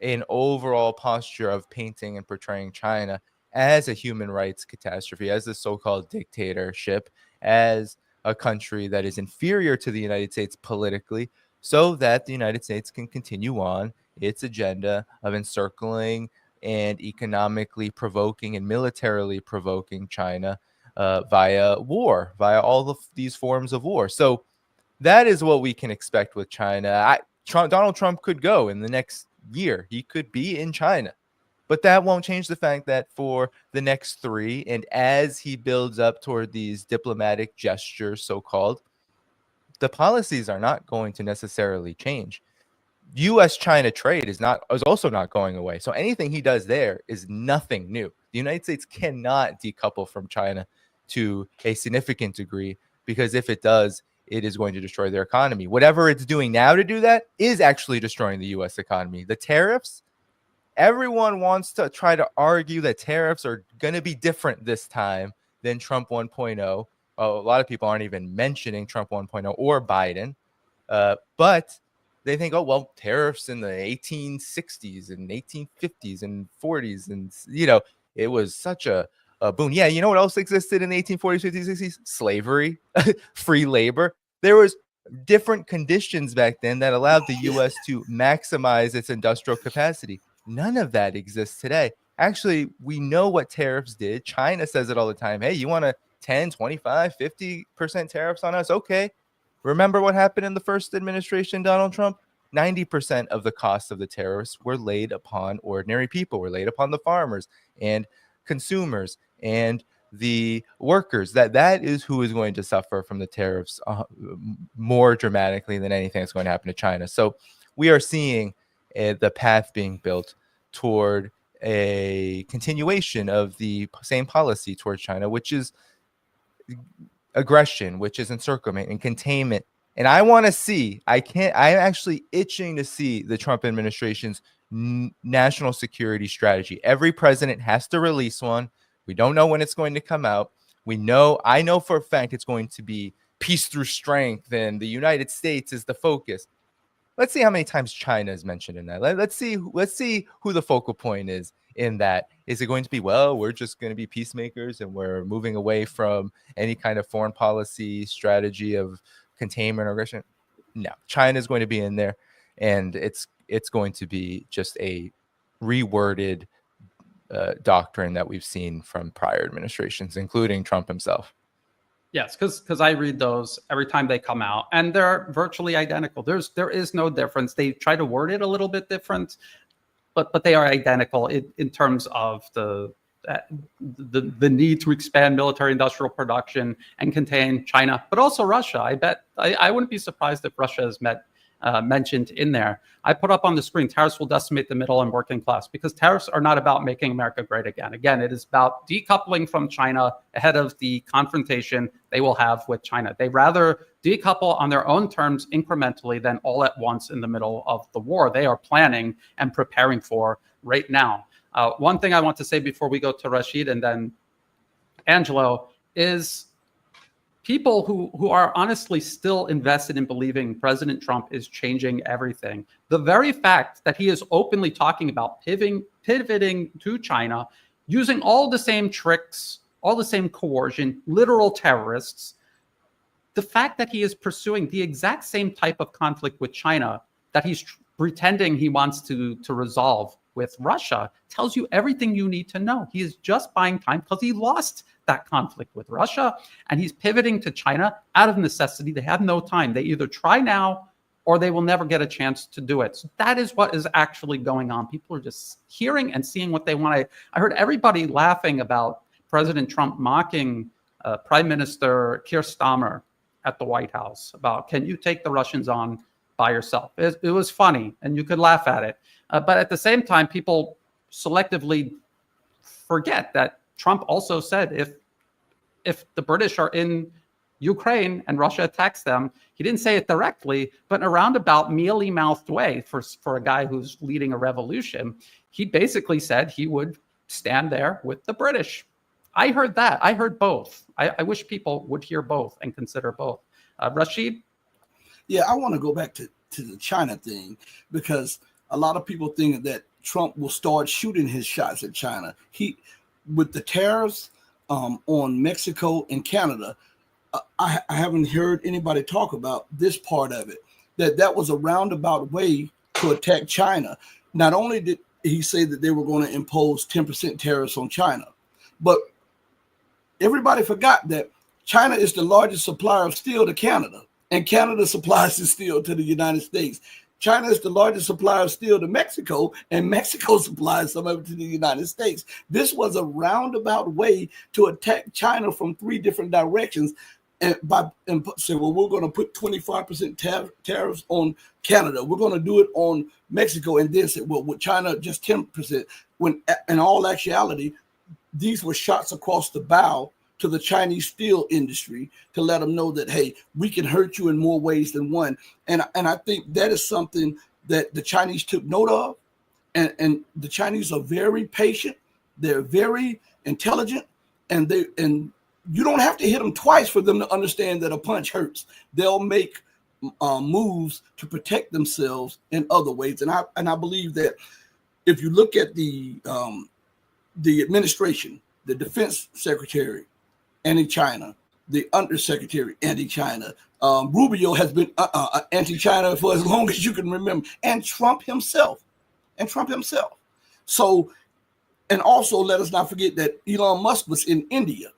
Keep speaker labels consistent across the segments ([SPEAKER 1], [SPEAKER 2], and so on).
[SPEAKER 1] an overall posture of painting and portraying China as a human rights catastrophe, as a so-called dictatorship, as a country that is inferior to the United States politically, so that the United States can continue on its agenda of encircling and economically provoking and militarily provoking China via war, via all of these forms of war. So that is what we can expect with China. Donald Trump could go in the next year. He could be in China. But that won't change the fact that for the next 3, and as he builds up toward these diplomatic gestures, so-called, the policies are not going to necessarily change. U.S.-China trade is also not going away. So anything he does there is nothing new. The United States cannot decouple from China to a significant degree, because if it does, it is going to destroy their economy. Whatever it's doing now to do that is actually destroying the U.S. economy. The tariffs, everyone wants to try to argue that tariffs are going to be different this time than Trump 1.0. A lot of people aren't even mentioning Trump 1.0 or Biden, but they think, oh, well, tariffs in the 1860s and 1850s and 40s, and, it was such a boon. Yeah, you know what else existed in the 1840s, 50s, 60s? Slavery, free labor. There was different conditions back then that allowed the U.S. to maximize its industrial capacity. None of that exists today. Actually, we know what tariffs did. China says it all the time. Hey, you want a 10, 25, 50% tariffs on us? Okay. Remember what happened in the first administration, Donald Trump? 90% of the costs of the tariffs were laid upon ordinary people, were laid upon the farmers and consumers and the workers. That is who is going to suffer from the tariffs more dramatically than anything that's going to happen to China. So we are seeing the path being built toward a continuation of the same policy towards China, which is aggression, which is encirclement and containment. And I want to see, I'm actually itching to see the Trump administration's national security strategy. Every president has to release one. We don't know when it's going to come out. I know for a fact it's going to be peace through strength, and the United States is the focus. Let's see how many times China is mentioned in that. Let's see who the focal point is in that. Is it going to be, well, we're just going to be peacemakers and we're moving away from any kind of foreign policy strategy of containment or aggression? No, China is going to be in there, and it's going to be just a reworded doctrine that we've seen from prior administrations, including Trump himself.
[SPEAKER 2] Yes, because I read those every time they come out, and they're virtually identical. There is no difference. They try to word it a little bit different, but they are identical in terms of the need to expand military industrial production and contain China, but also Russia. I bet I wouldn't be surprised if Russia is mentioned in there. I put up on the screen, tariffs will decimate the middle and working class, because tariffs are not about making America great again. Again, it is about decoupling from China ahead of the confrontation they will have with China. They rather decouple on their own terms incrementally than all at once in the middle of the war they are planning and preparing for right now. One thing I want to say before we go to Rasheed and then Angelo is people who are honestly still invested in believing President Trump is changing everything. The very fact that he is openly talking about pivoting to China, using all the same tricks, all the same coercion, literal terrorists, the fact that he is pursuing the exact same type of conflict with China that he's pretending he wants to resolve with Russia tells you everything you need to know. He is just buying time because he lost that conflict with Russia, and he's pivoting to China out of necessity. They have no time. They either try now or they will never get a chance to do it. So that is what is actually going on. People are just hearing and seeing what they want. I heard everybody laughing about President Trump mocking Prime Minister Keir Starmer at the White House about, can you take the Russians on by yourself? It was funny, and you could laugh at it. But at the same time, people selectively forget that Trump also said if the British are in Ukraine and Russia attacks them, he didn't say it directly, but in a roundabout, mealy-mouthed way for a guy who's leading a revolution, he basically said he would stand there with the British. I heard that. I heard both. I wish people would hear both and consider both. Rasheed?
[SPEAKER 3] Yeah, I want to go back to the China thing, because a lot of people think that Trump will start shooting his shots at China. With the tariffs on Mexico and Canada, I haven't heard anybody talk about this part of it, that was a roundabout way to attack China. Not only did he say that they were going to impose 10% tariffs on China, but everybody forgot that China is the largest supplier of steel to Canada, and Canada supplies the steel to the United States. China is the largest supplier of steel to Mexico, and Mexico supplies some of it to the United States. This was a roundabout way to attack China from three different directions, and say, well, we're going to put 25% tariffs on Canada. We're going to do it on Mexico, and then say, well, with China, just 10%. When in all actuality, these were shots across the bow to the Chinese steel industry to let them know that, hey, we can hurt you in more ways than one. And I think that is something that the Chinese took note of. And the Chinese are very patient. They're very intelligent, and you don't have to hit them twice for them to understand that a punch hurts. They'll make moves to protect themselves in other ways. And I believe that if you look at the administration, the defense secretary, anti-China, the undersecretary, anti-China, Rubio has been anti-China for as long as you can remember, and Trump himself. So, and also let us not forget that Elon Musk was in India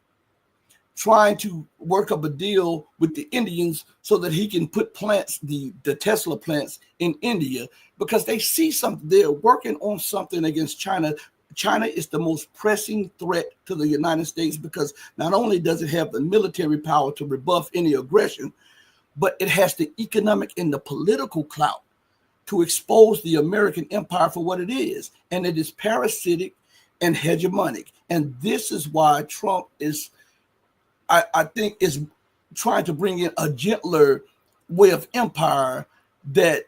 [SPEAKER 3] trying to work up a deal with the Indians so that he can put plants, the Tesla plants in India, because they see something. They're working on something against China. China is the most pressing threat to the United States because not only does it have the military power to rebuff any aggression, but it has the economic and the political clout to expose the American empire for what it is. And it is parasitic and hegemonic. And this is why Trump is, I think, is trying to bring in a gentler way of empire that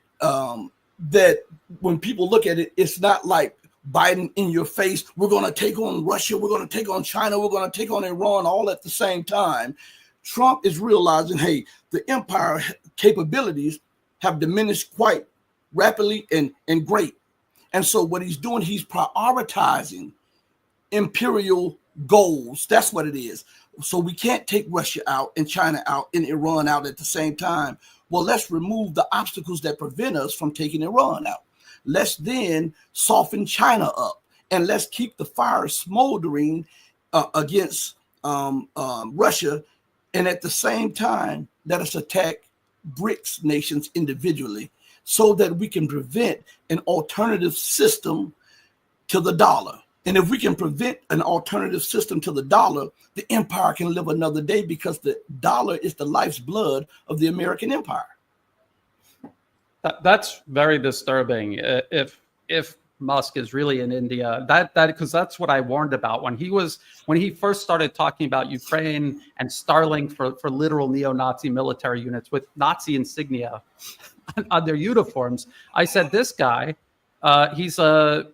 [SPEAKER 3] when people look at it, it's not like Biden in your face. We're going to take on Russia. We're going to take on China. We're going to take on Iran all at the same time. Trump is realizing, hey, the empire capabilities have diminished quite rapidly and great. And so what he's doing, he's prioritizing imperial goals. That's what it is. So we can't take Russia out and China out and Iran out at the same time. Well, let's remove the obstacles that prevent us from taking Iran out. Let's then soften China up, and let's keep the fire smoldering against Russia. And at the same time, let us attack BRICS nations individually so that we can prevent an alternative system to the dollar. And if we can prevent an alternative system to the dollar, the empire can live another day because the dollar is the life's blood of the American empire.
[SPEAKER 2] That's very disturbing. If Musk is really in India, that because that's what I warned about when he first started talking about Ukraine and Starlink for literal neo-Nazi military units with Nazi insignia on their uniforms. I said, this guy, he's a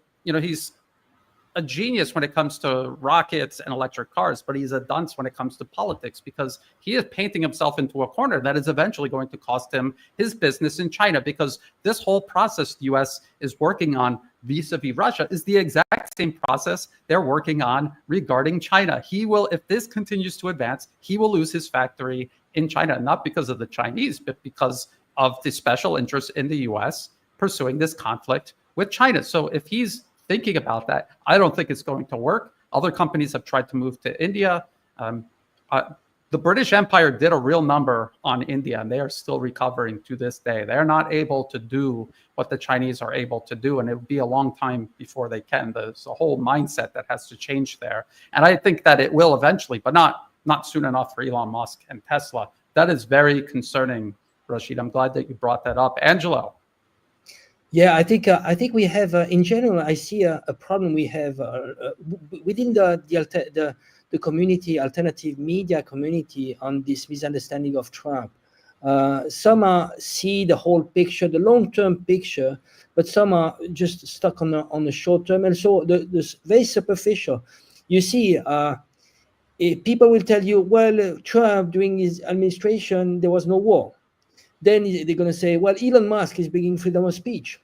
[SPEAKER 2] genius when it comes to rockets and electric cars, but he's a dunce when it comes to politics because he is painting himself into a corner that is eventually going to cost him his business in China, because this whole process the U.S. is working on vis-a-vis Russia is the exact same process they're working on regarding China. He will, if this continues to advance, he will lose his factory in China, not because of the Chinese, but because of the special interests in the U.S. pursuing this conflict with China. So if he's thinking about that, I don't think it's going to work. Other companies have tried to move to India. The British Empire did a real number on India, and they are still recovering to this day. They're not able to do what the Chinese are able to do, and it will be a long time before they can. There's a whole mindset that has to change there. And I think that it will eventually, but not soon enough for Elon Musk and Tesla. That is very concerning, Rasheed. I'm glad that you brought that up. Angelo.
[SPEAKER 4] Yeah, I think we have, in general, I see a problem we have within the community, alternative media community, on this misunderstanding of Trump. Some see the whole picture, the long-term picture, but some are just stuck on the short term, and so the very superficial. You see, people will tell you, well, Trump during his administration there was no war. Then they're going to say, well, Elon Musk is bringing freedom of speech.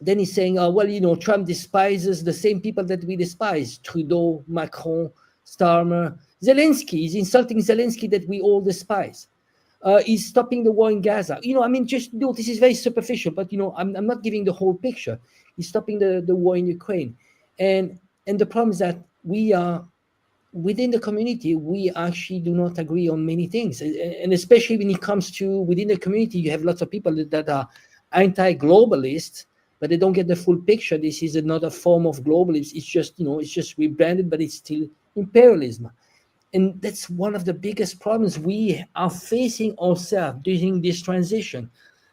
[SPEAKER 4] then he's saying, oh, well, Trump despises the same people that we despise: Trudeau, Macron, Starmer, Zelensky. He's insulting Zelensky that we all despise. He's stopping the war in Gaza. This is very superficial, but I'm not giving the whole picture. He's stopping the war in Ukraine, and the problem is that we are within the community. We actually do not agree on many things, and especially when it comes to within the community, you have lots of people that are anti-globalist, but they don't get the full picture. This is another form of globalism. It's just rebranded, but it's still imperialism. And that's one of the biggest problems we are facing ourselves during this transition.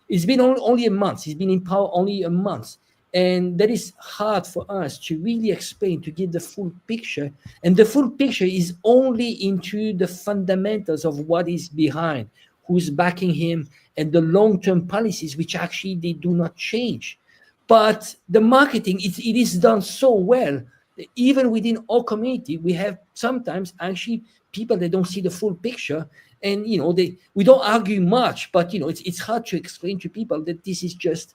[SPEAKER 4] It's been only a month. He's been in power only a month. And that is hard for us to really explain, to give the full picture. And the full picture is only into the fundamentals of what is behind, who's backing him, and the long-term policies, which actually they do not change. But the marketing, it is done so well. Even within our community, we have sometimes actually people that don't see the full picture, and we don't argue much, but it's hard to explain to people that this is just,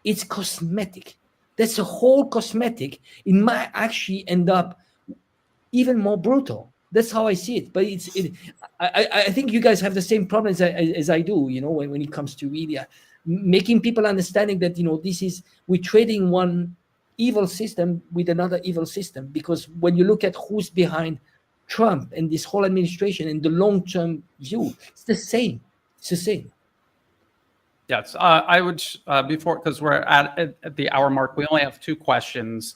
[SPEAKER 4] it's cosmetic. That's a whole cosmetic. It might actually end up even more brutal. That's how I see it. But I think you guys have the same problems as I do. When it comes to media, making people understanding that we're trading one evil system with another evil system, because when you look at who's behind Trump and this whole administration and the long-term view, it's the same.
[SPEAKER 2] Yes, I would before, because we're at the hour mark, we only have 2 questions,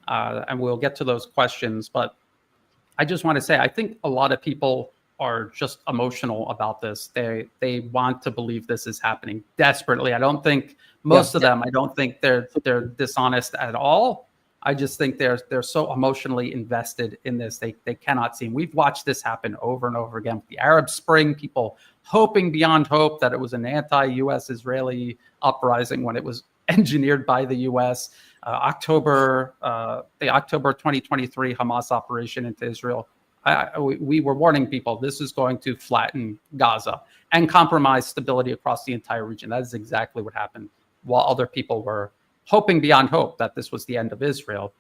[SPEAKER 2] and we'll get to those questions. But I just want to say, I think a lot of people are just emotional about this. They want to believe this is happening desperately. I don't think most of them. I don't think they're dishonest at all. I just think they're so emotionally invested in this. They cannot see. We've watched this happen over and over again. The Arab Spring, people hoping beyond hope that it was an anti-U.S. Israeli uprising when it was engineered by the U.S. The October 2023 Hamas operation into Israel. We were warning people this is going to flatten Gaza and compromise stability across the entire region. That is exactly what happened, while other people were hoping beyond hope that this was the end of Israel.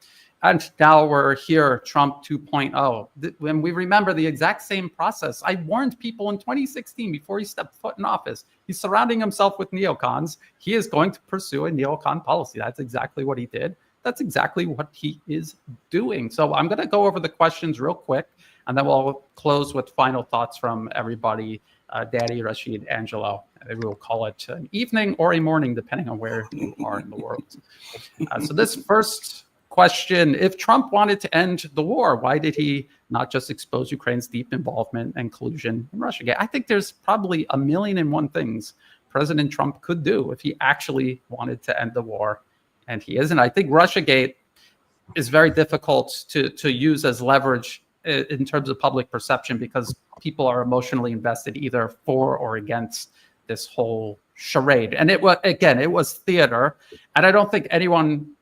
[SPEAKER 2] And now we're here, Trump 2.0. When we remember the exact same process, I warned people in 2016 before he stepped foot in office. He's surrounding himself with neocons. He is going to pursue a neocon policy. That's exactly what he did. That's exactly what he is doing. So I'm going to go over the questions real quick, and then we'll close with final thoughts from everybody. Daddy, Rasheed, Angelo. We'll call it an evening or a morning, depending on where you are in the world. So this first question: if Trump wanted to end the war, why did he not just expose Ukraine's deep involvement and collusion in Russiagate? I think there's probably 1,000,001 things President Trump could do if he actually wanted to end the war, and he isn't. I think Russiagate is very difficult to use as leverage in terms of public perception, because people are emotionally invested either for or against this whole charade. And it was theater. And I don't think anyone,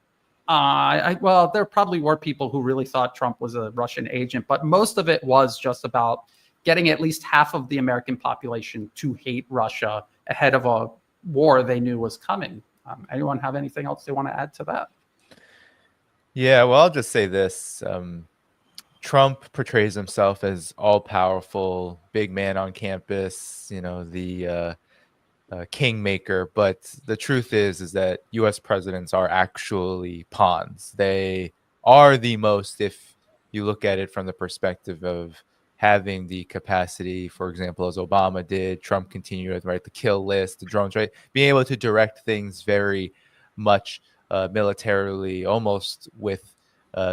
[SPEAKER 2] well, there probably were people who really thought Trump was a Russian agent, but most of it was just about getting at least half of the American population to hate Russia ahead of a war they knew was coming. Anyone have anything else they want to add to that?
[SPEAKER 1] Yeah, well, I'll just say this. Trump portrays himself as all-powerful, big man on campus, the kingmaker. But the truth is that U.S. presidents are actually pawns. They are the most, if you look at it from the perspective of having the capacity, for example, as Obama did, Trump continued with, right, the kill list, the drones, right, being able to direct things very much militarily, almost with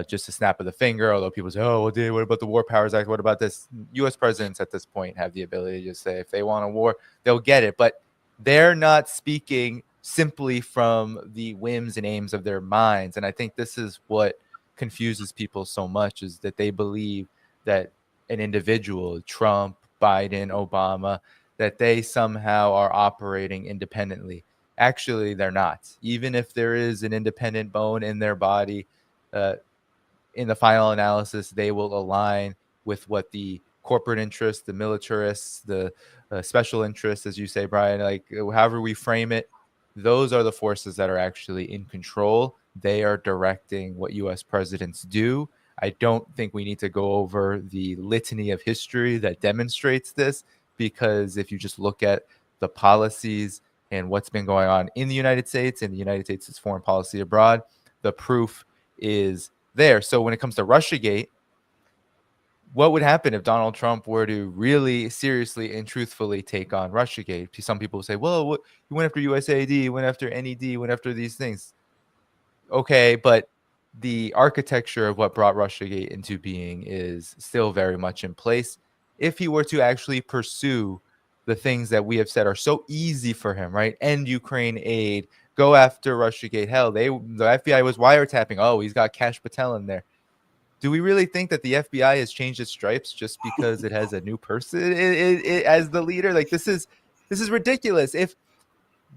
[SPEAKER 1] just a snap of the finger. Although people say, oh, well, what about the War Powers Act? What about this? U.S. presidents at this point have the ability to just say if they want a war, they'll get it. But they're not speaking simply from the whims and aims of their minds. And I think this is what confuses people so much, is that they believe that an individual, Trump, Biden, Obama, that they somehow are operating independently. Actually, they're not. Even if there is an independent bone in their body, in the final analysis, they will align with what the corporate interests, the militarists, the special interests, as you say, Brian, like however we frame it, those are the forces that are actually in control. They are directing what U.S. presidents do. I don't think we need to go over the litany of history that demonstrates this, because if you just look at the policies and what's been going on in the United States and the United States' foreign policy abroad, the proof is there. So when it comes to Russiagate, what would happen if Donald Trump were to really seriously and truthfully take on Russiagate? Some people say, well, he went after USAID, he went after NED, he went after these things. Okay, but the architecture of what brought Russiagate into being is still very much in place. If he were to actually pursue the things that we have said are so easy for him, right? End Ukraine aid, go after Russiagate. Hell, the FBI was wiretapping. Oh, he's got Kash Patel in there. Do we really think that the FBI has changed its stripes just because it has a new person as the leader? Like, this is ridiculous.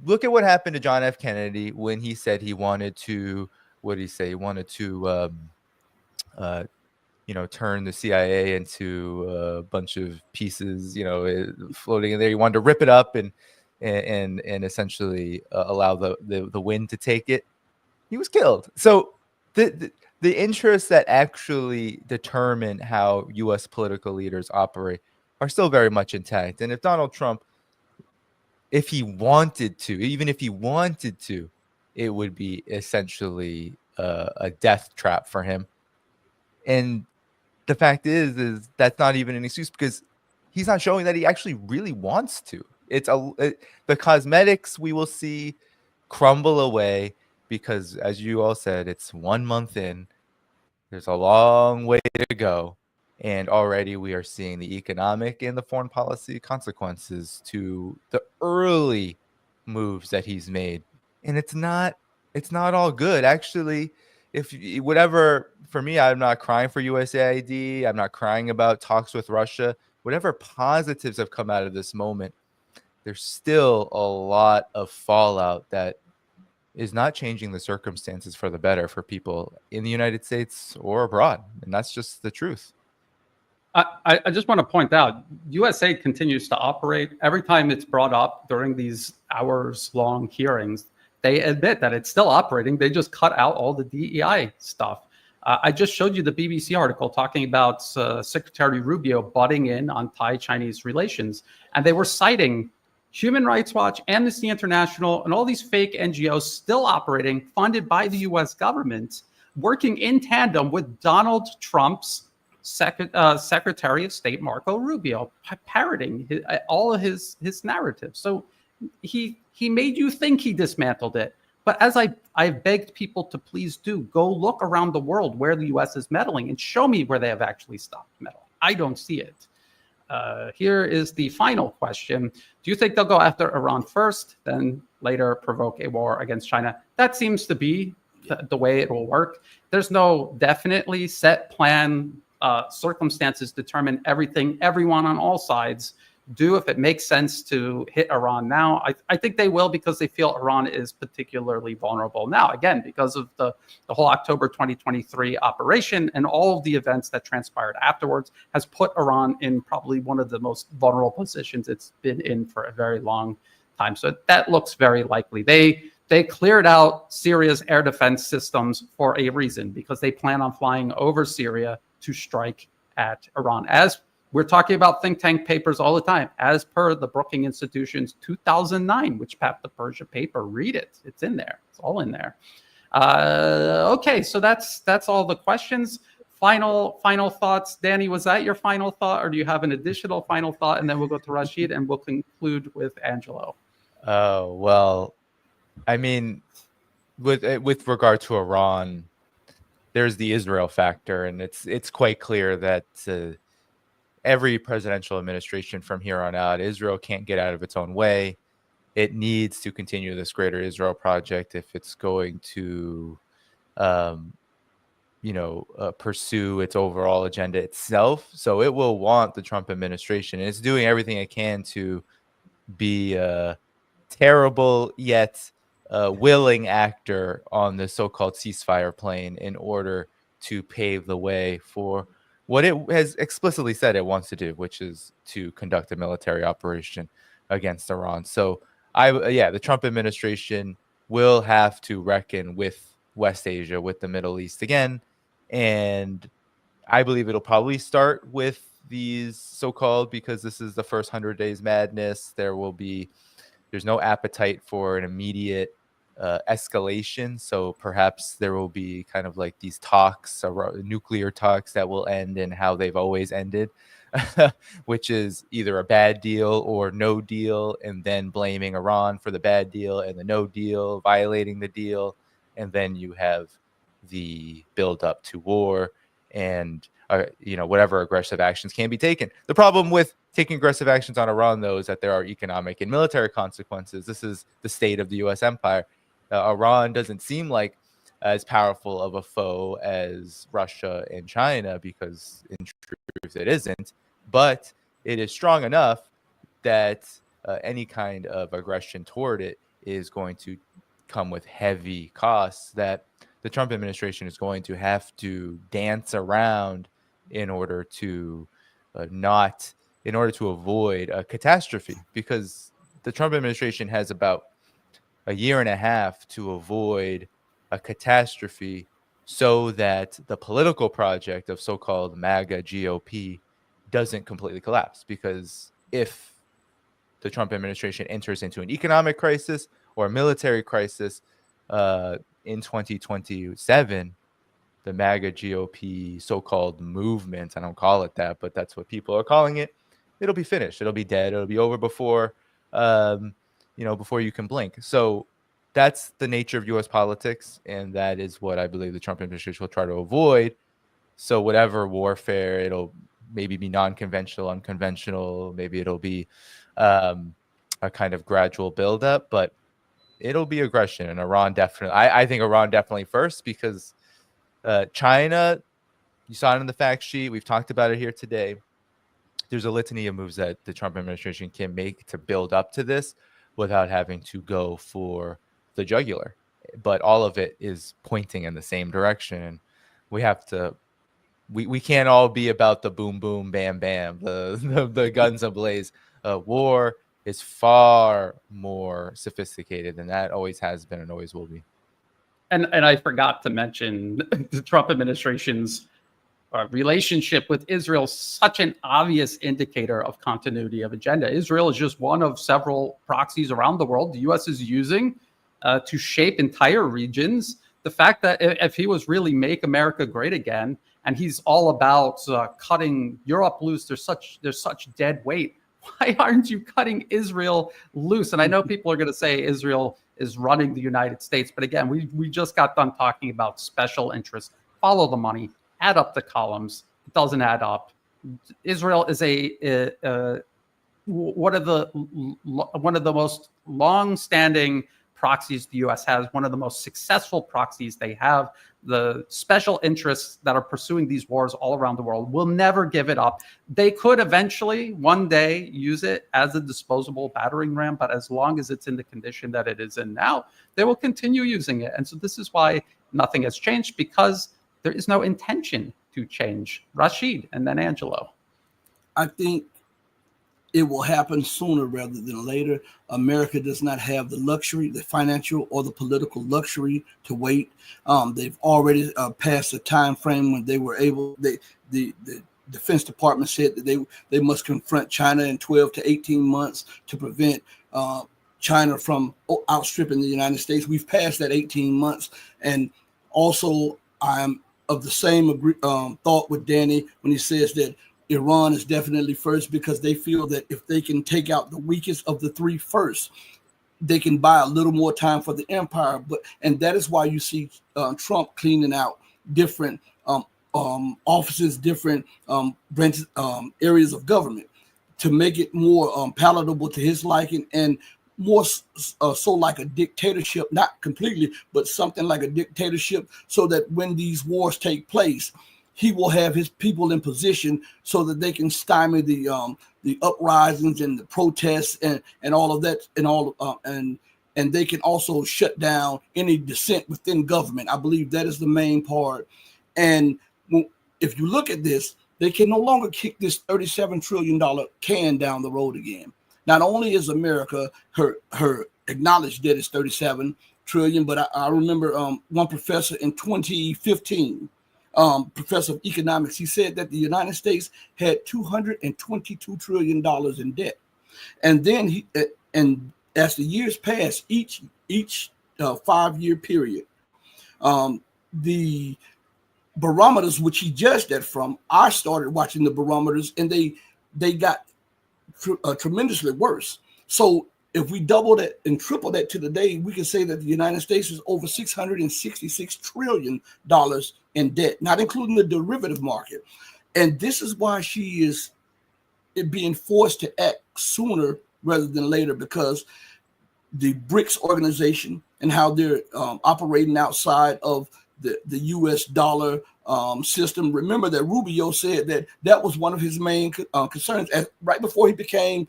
[SPEAKER 1] Look at what happened to John F. Kennedy when he said he wanted to, what did he say? He wanted to, turn the CIA into a bunch of pieces, floating in there. He wanted to rip it up and essentially allow the wind to take it. He was killed. So the interests that actually determine how U.S. political leaders operate are still very much intact. And if Donald Trump, if he wanted to, even if he wanted to, it would be essentially a death trap for him. And the fact is that's not even an excuse, because he's not showing that he actually really wants to. The cosmetics we will see crumble away, because as you all said, it's 1 month in. There's a long way to go. And already we are seeing the economic and the foreign policy consequences to the early moves that he's made. And it's not all good. Actually, for me, I'm not crying for USAID. I'm not crying about talks with Russia. Whatever positives have come out of this moment, there's still a lot of fallout that is not changing the circumstances for the better for people in the United States or abroad. And that's just the truth.
[SPEAKER 2] I just want to point out, USA continues to operate. Every time it's brought up during these hours-long hearings, they admit that it's still operating. They just cut out all the DEI stuff. I just showed you the BBC article talking about Secretary Rubio butting in on Thai-Chinese relations. And they were citing Human Rights Watch, Amnesty International, and all these fake NGOs still operating, funded by the US government, working in tandem with Donald Trump's Secretary of State Marco Rubio, parroting all of his narrative. So he made you think he dismantled it. But as I've begged people to please do, go look around the world where the U.S. is meddling and show me where they have actually stopped meddling. I don't see it. Here is the final question. Do you think they'll go after Iran first, then later provoke a war against China? That seems to be the way it will work. There's no definitely set plan. Circumstances determine everything. Everyone on all sides do if it makes sense to hit Iran now. I think they will, because they feel Iran is particularly vulnerable now, again, because of the whole October 2023 operation and all of the events that transpired afterwards has put Iran in probably one of the most vulnerable positions it's been in for a very long time. So that looks very likely. They cleared out Syria's air defense systems for a reason, because they plan on flying over Syria to strike at Iran. As we're talking about think tank papers all the time, as per the Brookings Institution's 2009, which passed the Persia paper. Read it. It's in there. It's all in there. Okay, so that's all the questions. Final thoughts. Danny, was that your final thought, or do you have an additional final thought? And then we'll go to Rasheed, and we'll conclude with Angelo.
[SPEAKER 1] Oh, well, I mean, with regard to Iran, there's the Israel factor, and it's quite clear that every presidential administration from here on out, Israel can't get out of its own way. It needs to continue this Greater Israel project if it's going to, pursue its overall agenda itself. So it will want the Trump administration, and it's doing everything it can to be a terrible yet willing actor on the so-called ceasefire plane in order to pave the way for what it has explicitly said it wants to do, which is to conduct a military operation against Iran. So the Trump administration will have to reckon with West Asia, with the Middle East again, and I believe it'll probably start with these so-called, because this is the first 100 days madness. There's no appetite for an immediate escalation. So perhaps there will be kind of like these talks, nuclear talks, that will end in how they've always ended, which is either a bad deal or no deal, and then blaming Iran for the bad deal and the no deal, violating the deal. And then you have the build up to war and whatever aggressive actions can be taken. The problem with taking aggressive actions on Iran, though, is that there are economic and military consequences. This is the state of the U.S. empire. Iran doesn't seem like as powerful of a foe as Russia and China, because in truth it isn't, but it is strong enough that any kind of aggression toward it is going to come with heavy costs that the Trump administration is going to have to dance around in order to avoid a catastrophe, because the Trump administration has about a year and a half to avoid a catastrophe so that the political project of so-called MAGA GOP doesn't completely collapse. Because if the Trump administration enters into an economic crisis or a military crisis in 2027, the MAGA GOP so-called movement, I don't call it that, but that's what people are calling it, it'll be finished. It'll be dead. It'll be over before you can blink. So that's the nature of U.S. politics, and that is what I believe the Trump administration will try to avoid. So whatever warfare, it'll maybe be non-conventional, unconventional, maybe it'll be a kind of gradual buildup, but it'll be aggression. And Iran definitely, I think Iran definitely first, because China, you saw it in the fact sheet. We've talked about it here today. There's a litany of moves that the Trump administration can make to build up to this without having to go for the jugular. But all of it is pointing in the same direction. We have to, we can't all be about the boom, boom, bam, bam, the guns ablaze. War is far more sophisticated than that. Always has been and always will be.
[SPEAKER 2] And I forgot to mention the Trump administration's relationship with Israel, such an obvious indicator of continuity of agenda. Israel is just one of several proxies around the world the U.S. is using to shape entire regions. The fact that if he was really make America great again, and he's all about cutting Europe loose, there's such dead weight. Why aren't you cutting Israel loose? And I know people are going to say Israel is running the United States, but again, we just got done talking about special interests. Follow the money, add up the columns. It doesn't add up. Israel is one of the most long-standing proxies the U.S. has, one of the most successful proxies they have. The special interests that are pursuing these wars all around the world will never give it up. They could eventually one day use it as a disposable battering ram, but as long as it's in the condition that it is in now, they will continue using it. And so this is why nothing has changed, because there is no intention to change. Rasheed and then Angelo.
[SPEAKER 3] I think it will happen sooner rather than later. America does not have the luxury, the financial or the political luxury to wait. They've already passed the time frame when they were able. The Defense Department said that they must confront China in 12 to 18 months to prevent China from outstripping the United States. We've passed that 18 months, and also I'm of the same thought with Danny when he says that Iran is definitely first, because they feel that if they can take out the weakest of the three first, they can buy a little more time for the empire. And that is why you see Trump cleaning out different offices, different branches, areas of government, to make it more palatable to his liking, and more so like a dictatorship, not completely, but something like a dictatorship, so that when these wars take place, he will have his people in position so that they can stymie the uprisings and the protests and all of that, and they can also shut down any dissent within government. I believe that is the main part. And if you look at this, they can no longer kick this $37 trillion can down the road again. not only is America, her acknowledged debt is 37 trillion, but I remember one professor in 2015, professor of economics, he said that the United States had $222 trillion in debt. And then and as the years pass, each 5-year period, the barometers which he judged that from, I started watching the barometers, and they got tremendously worse. So if we double that and triple that to the day, we can say that the United States is over $666 trillion in debt, not including the derivative market. And this is why she is being forced to act sooner rather than later, because the BRICS organization and how they're operating outside of the U.S. dollar system. Remember that Rubio said that was one of his main concerns right before he became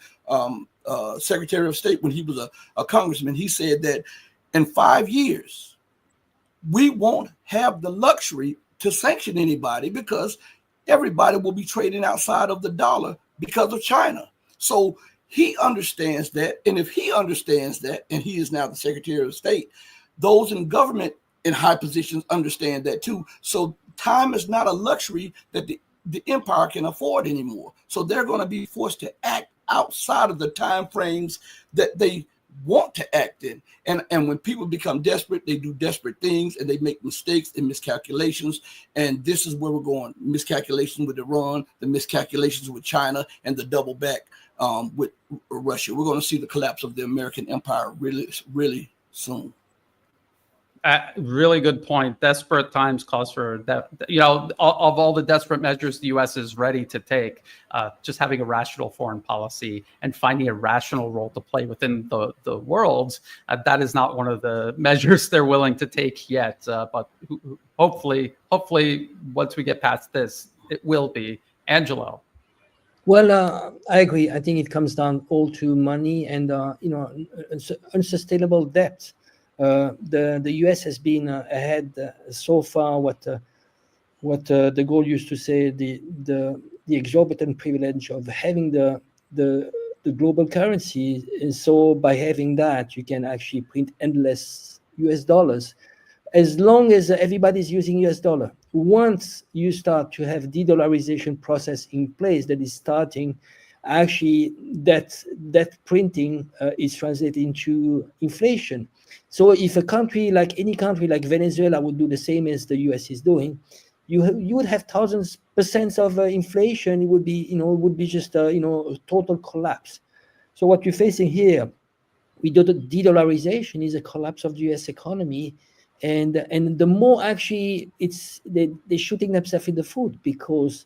[SPEAKER 3] Secretary of State, when he was a congressman. He said that in 5 years, we won't have the luxury to sanction anybody because everybody will be trading outside of the dollar because of China. So he understands that. And if he understands that, and he is now the Secretary of State, those in government in high positions understand that too. So time is not a luxury that the empire can afford anymore. So they're going to be forced to act outside of the time frames that they want to act in. And when people become desperate, they do desperate things and they make mistakes and miscalculations. And this is where we're going. Miscalculations with Iran, the miscalculations with China, and the double back with Russia. We're going to see the collapse of the American empire really, really soon.
[SPEAKER 2] Really good point. Desperate times calls for that. Of all the desperate measures the U.S. is ready to take, just having a rational foreign policy and finding a rational role to play within the world, that is not one of the measures they're willing to take yet. But hopefully, once we get past this, it will be. Angelo.
[SPEAKER 4] Well, I agree. I think it comes down all to money and unsustainable debt. The U.S. has been ahead so far. What De Gaulle used to say, the exorbitant privilege of having the global currency, and so by having that, you can actually print endless U.S. dollars, as long as everybody's using U.S. dollar. Once you start to have de-dollarization process in place that is starting, actually that printing is translated into inflation. So if any country like Venezuela would do the same as the U.S. is doing, you would have thousands % of inflation. It would be just a total collapse. So what you're facing here with the de-dollarization is a collapse of the U.S. economy, and the more actually they're shooting themselves in the foot, because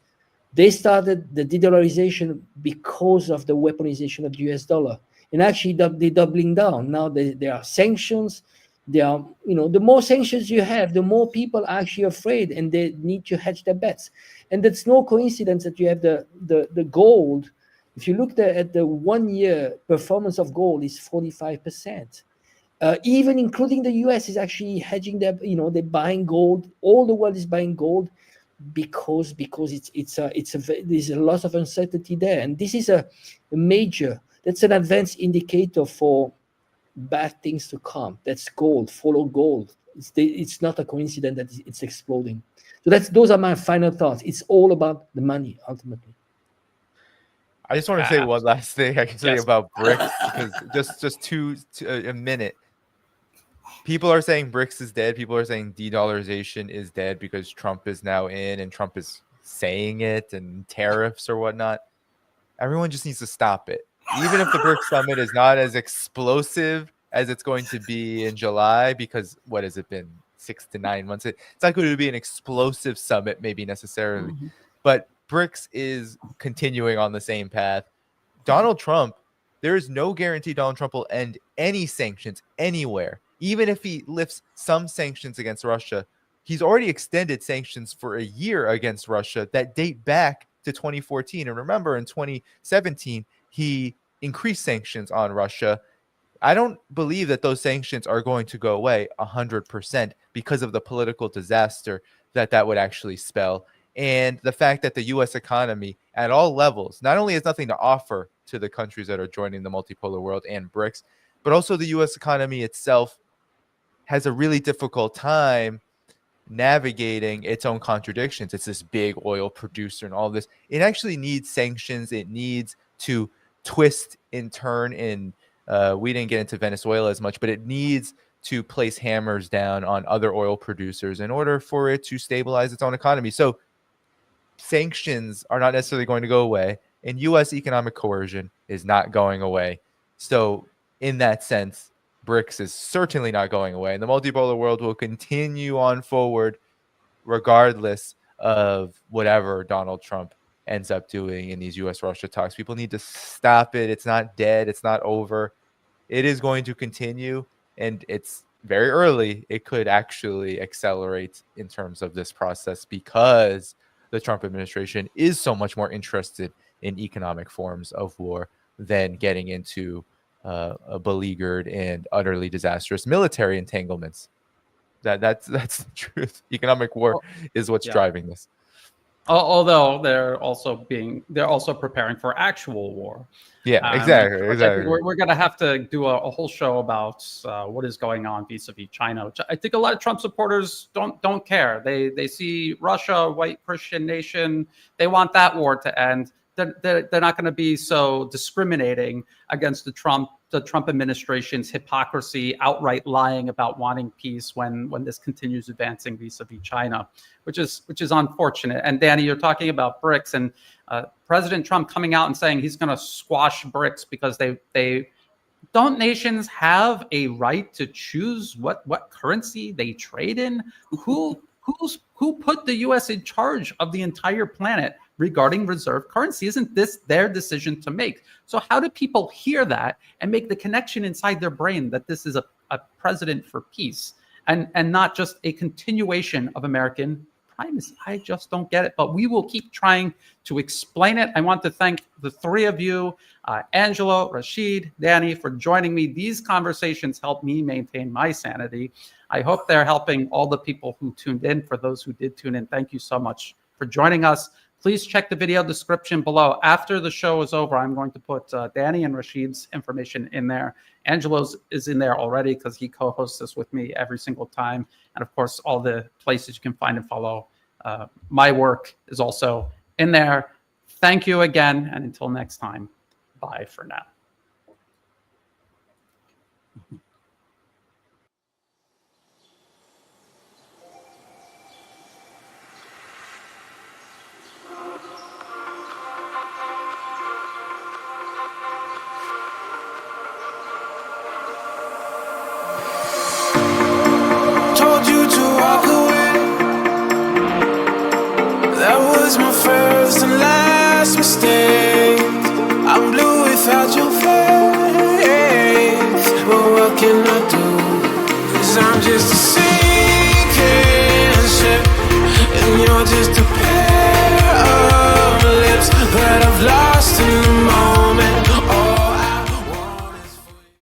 [SPEAKER 4] they started the de-dollarization because of the weaponization of the U.S. dollar. And actually, they're doubling down. Now there are sanctions. The more sanctions you have, the more people are actually afraid, and they need to hedge their bets. And that's no coincidence that you have the gold. If you look at the 1 year performance of gold is 45%. Even including the U.S. is actually hedging their. They're buying gold. All the world is buying gold because there's a lot of uncertainty there, and this is a major. That's an advanced indicator for bad things to come. That's gold. Follow gold. It's not a coincidence that it's exploding. So those are my final thoughts. It's all about the money ultimately.
[SPEAKER 1] I just want to say one last thing I can say about BRICS, because just a minute. People are saying BRICS is dead. People are saying de-dollarization is dead because Trump is now in and Trump is saying it, and tariffs or whatnot. Everyone just needs to stop it. Even if the BRICS summit is not as explosive as it's going to be in July, because what has it been, 6 to 9 months? It's not going to be an explosive summit, maybe necessarily. Mm-hmm. But BRICS is continuing on the same path. Donald Trump, there is no guarantee Donald Trump will end any sanctions anywhere. Even if he lifts some sanctions against Russia, he's already extended sanctions for a year against Russia that date back to 2014. And remember, in 2017, he increased sanctions on Russia. I don't believe that those sanctions are going to go away 100% because of the political disaster that would actually spell. And the fact that the U.S. economy at all levels not only has nothing to offer to the countries that are joining the multipolar world and BRICS. But also the U.S. economy itself has a really difficult time navigating its own contradictions. It's this big oil producer and all this. It actually needs sanctions. It needs to twist and turn. And we didn't get into Venezuela as much, but it needs to place hammers down on other oil producers in order for it to stabilize its own economy. So sanctions are not necessarily going to go away, and U.S. economic coercion is not going away. So in that sense, BRICS is certainly not going away, and the multipolar world will continue on forward regardless of whatever Donald Trump ends up doing in these U.S.-Russia talks. People need to stop it. It's not dead. It's not over. It is going to continue, and it's very early. It could actually accelerate in terms of this process because the Trump administration is so much more interested in economic forms of war than getting into a beleaguered and utterly disastrous military entanglements. That's the truth. Economic war is what's driving this.
[SPEAKER 2] Although they're also preparing for actual war.
[SPEAKER 1] Yeah, exactly.
[SPEAKER 2] I think we're going to have to do a whole show about what is going on vis-a-vis China, which I think a lot of Trump supporters don't care. They see Russia, a white Christian nation. They want that war to end. They're not going to be so discriminating against the Trump administration's hypocrisy, outright lying about wanting peace when this continues advancing vis-a-vis China, which is unfortunate. And Danny, you're talking about BRICS, and President Trump coming out and saying he's going to squash BRICS because they don't nations have a right to choose what currency they trade in? Who put the U.S. in charge of the entire planet regarding reserve currency? Isn't this their decision to make? So how do people hear that and make the connection inside their brain that this is a president for peace and not just a continuation of American primacy? I just don't get it, but we will keep trying to explain it. I want to thank the three of you, Angelo, Rasheed, Danny, for joining me. These conversations help me maintain my sanity. I hope they're helping all the people who tuned in. For those who did tune in, thank you so much for joining us. Please check the video description below. After the show is over, I'm going to put Danny and Rasheed's information in there. Angelo's is in there already because he co-hosts this with me every single time. And of course, all the places you can find and follow my work is also in there. Thank you again. And until next time, bye for now.
[SPEAKER 5] That was my first and last mistake.